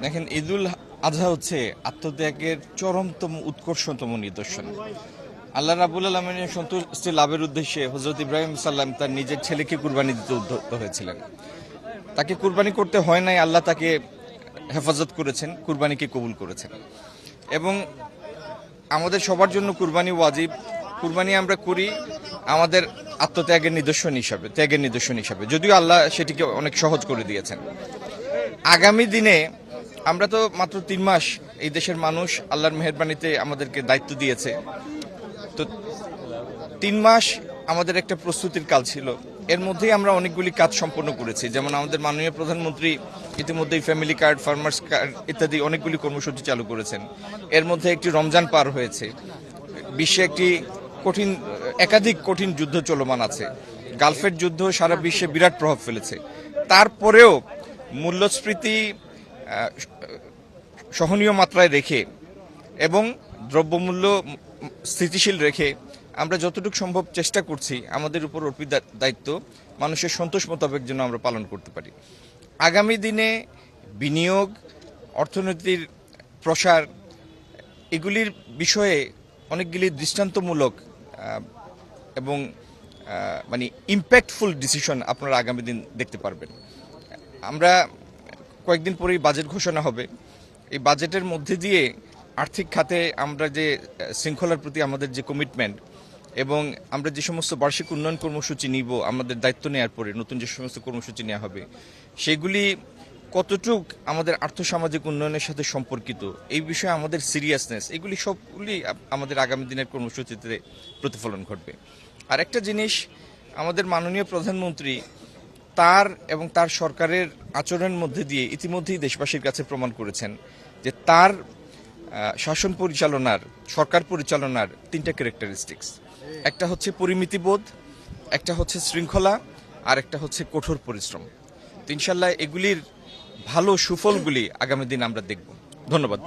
দেখেন, ঈদুল আজহা হচ্ছে আত্মত্যাগের চরমতম উৎকর্ষতম নিদর্শন। আল্লাহ রাব্বুল আলামিনের সন্তুষ্টি লাভের উদ্দেশ্যে হযরত ইব্রাহিম সাল্লাম তার নিজের ছেলেকে কুরবানি দিতে উদ্যত হয়েছিলেন। তাকে কুরবানি করতে হয় নাই, আল্লাহ তাকে হেফাজত করেছেন, কুরবানিকে কবুল করেছেন। এবং আমাদের সবার জন্য কুরবানি ওয়াজিব। কুরবানি আমরা করি আমাদের আত্মত্যাগের নিদর্শন হিসাবে, ত্যাগের নিদর্শন হিসাবে, যদিও আল্লাহ সেটিকে অনেক সহজ করে দিয়েছেন। আগামী দিনে আমরা তো মাত্র 3 মাস এই দেশের মানুষ আল্লাহর মেহেরবানিতে আমাদেরকে দায়িত্ব দিয়েছে। তো 3 মাস আমাদের একটা প্রস্তুতির কাল ছিল। এর মধ্যেই আমরা অনেকগুলি কাজ সম্পন্ন করেছি। যেমন আমাদের মাননীয় প্রধানমন্ত্রী ইতিমধ্যেই ফ্যামিলি কার্ড, ফার্মার্স কার্ড ইত্যাদি অনেকগুলি কর্মসূচি চালু করেছেন। এর মধ্যে একটি রমজান পার হয়েছে। বিশ্বে একাধিক কঠিন যুদ্ধ চলমান আছে। গালফের যুদ্ধ সারা বিশ্বে বিরাট প্রভাব ফেলেছে। তারপরেও মূল্যস্ফীতি সহনীয় মাত্রায় রেখে এবং দ্রব্যমূল্য স্থিতিশীল রেখে আমরা যতটুকু সম্ভব চেষ্টা করছি আমাদের উপর অর্পিত দায়িত্ব মানুষের সন্তোষ মোতাবেক যেন আমরা পালন করতে পারি। আগামী দিনে বিনিয়োগ, অর্থনীতির প্রসার, এগুলির বিষয়ে অনেকগুলি দৃষ্টান্তমূলক এবং মানে ইম্প্যাক্টফুল ডিসিশন আপনারা আগামী দিন দেখতে পারবেন। আমরা কয়েকদিন পরেই বাজেট ঘোষণা হবে। এই বাজেটের মধ্যে দিয়ে আর্থিক খাতে আমরা যে শৃঙ্খলার প্রতি আমাদের যে কমিটমেন্ট এবং আমরা যে সমস্ত বার্ষিক উন্নয়ন কর্মসূচি নিব আমাদের দায়িত্ব নেওয়ার পরে, নতুন যে সমস্ত কর্মসূচি নেওয়া হবে সেগুলি কতটুক আমাদের আর্থসামাজিক উন্নয়নের সাথে সম্পর্কিত, এই বিষয়ে আমাদের সিরিয়াসনেস, এগুলি সবগুলি আমাদের আগামী দিনের কর্মসূচিতে প্রতিফলন ঘটবে। আর একটা জিনিস, আমাদের মাননীয় প্রধানমন্ত্রী তার এবং তার সরকারের আচরণের মধ্যে দিয়ে ইতিমধ্যেই দেশবাসীর কাছে প্রমাণ করেছেন যে তার শাসন পরিচালনার, সরকার পরিচালনার 3টা ক্যারেক্টারিস্টিক্স। একটা হচ্ছে পরিমিতিবোধ, একটা হচ্ছে শৃঙ্খলা, আর একটা হচ্ছে কঠোর পরিশ্রম। তো ইনশাল্লাহ এগুলির ভালো সুফলগুলি আগামী দিন আমরা দেখব। ধন্যবাদ।